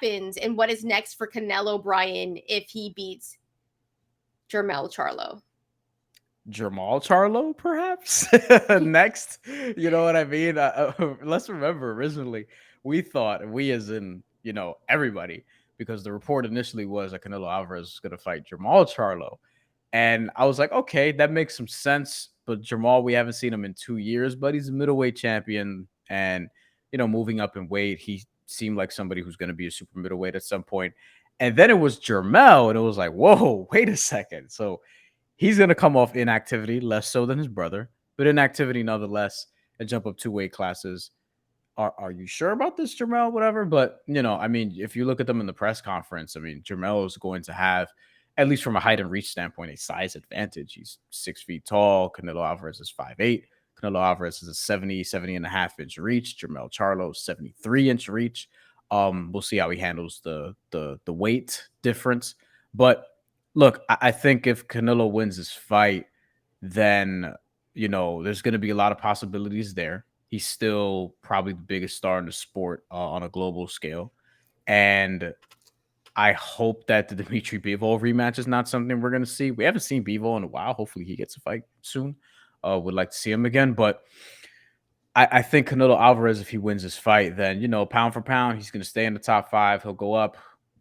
happens and what is next for Canelo, Bryan, if he beats Jermell Charlo? Jermall Charlo, perhaps next. You know what I mean? Let's remember, originally we thought, we as in everybody, because the report initially was that Canelo Alvarez was going to fight Jermall Charlo, and I was like, okay, that makes some sense. But Jermall, we haven't seen him in 2 years, but he's a middleweight champion, and moving up in weight, he seemed like somebody who's going to be a super middleweight at some point. And then it was Jermell, and it was like, whoa, wait a second. So he's going to come off inactivity, less so than his brother, but inactivity nonetheless, and jump up 2 weight classes. Are you sure about this, Jermell? Whatever. But, I mean, if you look at them in the press conference, I mean, Jermell is going to have, at least from a height and reach standpoint, a size advantage. He's 6 feet tall. Canelo Alvarez is 5'8". Canelo Alvarez is a 70 and a half inch reach. Jermell Charlo, 73-inch reach. We'll see how he handles the weight difference. But look, I think if Canelo wins this fight, then, there's going to be a lot of possibilities there. He's still probably the biggest star in the sport on a global scale. And I hope that the Dimitri Bivol rematch is not something we're going to see. We haven't seen Bivol in a while. Hopefully he gets a fight soon. Would like to see him again. But I think Canelo Alvarez, if he wins this fight, then, pound for pound, he's going to stay in the top 5. He'll go up,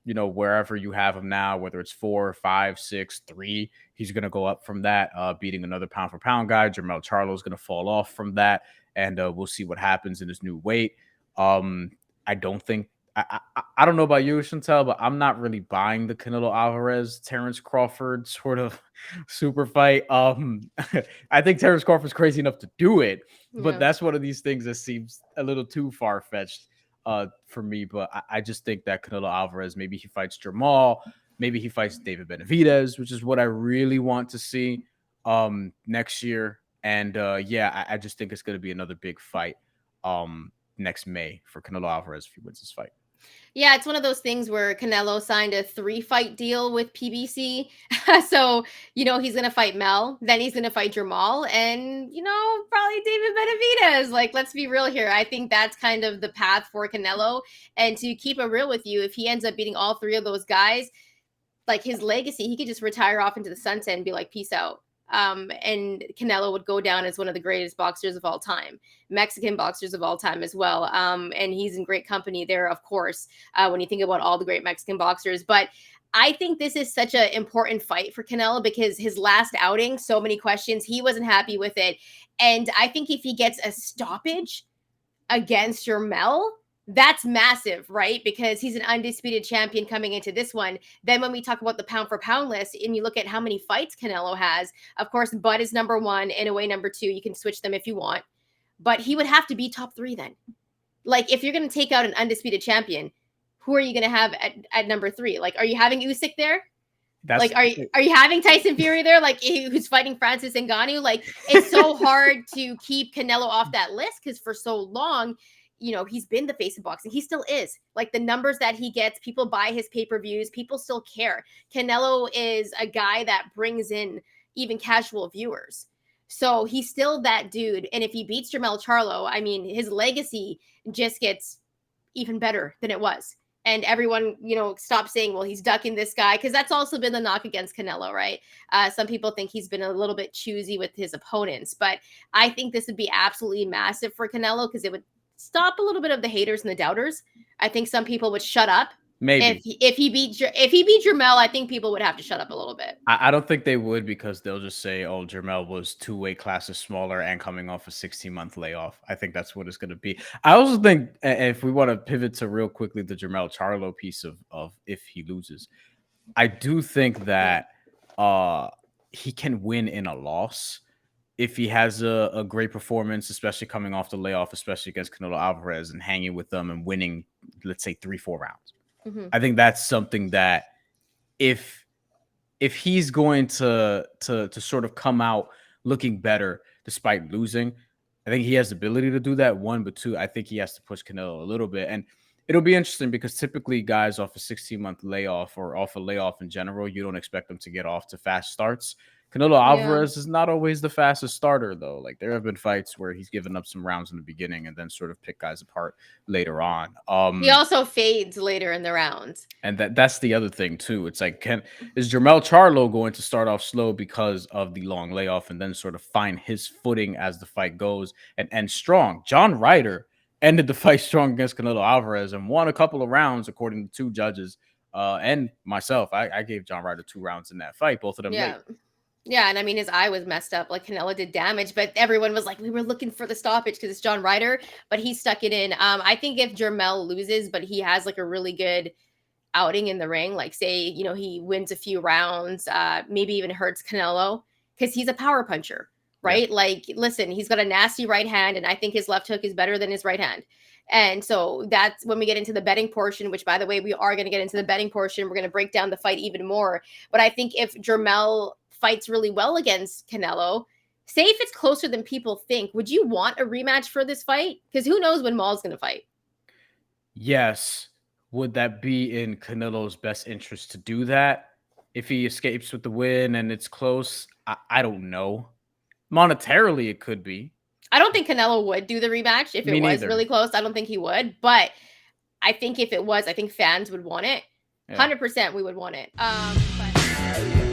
wherever you have him now, whether it's 4, 5, 6, 3, he's going to go up from that, beating another pound for pound guy. Jermell Charlo is going to fall off from that, and we'll see what happens in his new weight. I don't think, I don't know about you, Shantelle, but I'm not really buying the Canelo Alvarez, Terrence Crawford sort of super fight. I think Terrence Crawford's crazy enough to do it, but that's one of these things that seems a little too far-fetched for me. But I just think that Canelo Alvarez, maybe he fights Jermall, maybe he fights David Benavidez, which is what I really want to see next year. And I just think it's going to be another big fight next May for Canelo Alvarez if he wins this fight. Yeah, it's one of those things where Canelo signed a 3-fight deal with PBC. So, he's going to fight Mel, then he's going to fight Jermall, and, probably David Benavidez. Like, let's be real here. I think that's kind of the path for Canelo. And to keep it real with you, if he ends up beating all 3 of those guys, like his legacy, he could just retire off into the sunset and be like, peace out. And Canelo would go down as one of the greatest boxers of all time, Mexican boxers of all time as well. And he's in great company there, of course, when you think about all the great Mexican boxers. But I think this is such an important fight for Canelo because his last outing, so many questions, he wasn't happy with it. And I think if he gets a stoppage against Jermell, that's massive, right? Because he's an undisputed champion coming into this one. Then when we talk about the pound for pound list and you look at how many fights Canelo has, of course, Bud is number 1, in a way number 2. You can switch them if you want. But he would have to be top 3 then. Like, if you're going to take out an undisputed champion, who are you going to have at number 3? Like, are you having Usyk there? Are you having Tyson Fury there? Like, who's fighting Francis Ngannou? Like, it's so hard to keep Canelo off that list because for so long, he's been the face of boxing. He still is. Like, the numbers that he gets, people buy his pay-per-views. People still care. Canelo is a guy that brings in even casual viewers. So he's still that dude. And if he beats Jermell Charlo, I mean, his legacy just gets even better than it was. And everyone, stops saying, well, he's ducking this guy. Because that's also been the knock against Canelo, right? Some people think he's been a little bit choosy with his opponents. But I think this would be absolutely massive for Canelo because it would stop a little bit of the haters and the doubters. I think some people would shut up. Maybe if he beat Jermell, I think people would have to shut up a little bit. I don't think they would because they'll just say, "Oh, Jermell was 2 weight classes smaller and coming off a 16-month layoff." I think that's what it's going to be. I also think if we want to pivot to real quickly the Jermell Charlo piece of if he loses, I do think that he can win in a loss if he has a great performance, especially coming off the layoff, especially against Canelo Alvarez and hanging with them and winning, let's say 3-4 rounds. Mm-hmm. I think that's something that if he's going to sort of come out looking better despite losing, I think he has the ability to do that, 1, but 2, I think he has to push Canelo a little bit. And it'll be interesting because typically guys off a 16-month layoff or off a layoff in general, you don't expect them to get off to fast starts. Canelo Yeah. Alvarez is not always the fastest starter, though. Like there have been fights where he's given up some rounds in the beginning and then sort of pick guys apart later on. He also fades later in the rounds. And that's the other thing too. It's like, is Jermell Charlo going to start off slow because of the long layoff and then sort of find his footing as the fight goes and end strong? John Ryder ended the fight strong against Canelo Alvarez and won a couple of rounds, according to two judges and myself. I gave John Ryder 2 rounds in that fight, both of them late. Yeah, and I mean, his eye was messed up. Like, Canelo did damage, but everyone was like, we were looking for the stoppage because it's John Ryder, but he stuck it in. I think if Jermell loses, but he has like a really good outing in the ring, like say, you know, he wins a few rounds, maybe even hurts Canelo because he's a power puncher, right? Yeah. Like, listen, he's got a nasty right hand, and I think his left hook is better than his right hand. And so that's when we get into the betting portion, which, by the way, we are going to get into the betting portion. We're going to break down the fight even more. But I think if Jermell fights really well against Canelo, say if it's closer than people think, would you want a rematch for this fight? Because who knows when Maul's going to fight? Yes. Would that be in Canelo's best interest to do that? If he escapes with the win and it's close, I don't know. Monetarily, it could be. I don't think Canelo would do the rematch if it was really close. I don't think he would. But I think if it was, I think fans would want it. 100% we would want it. But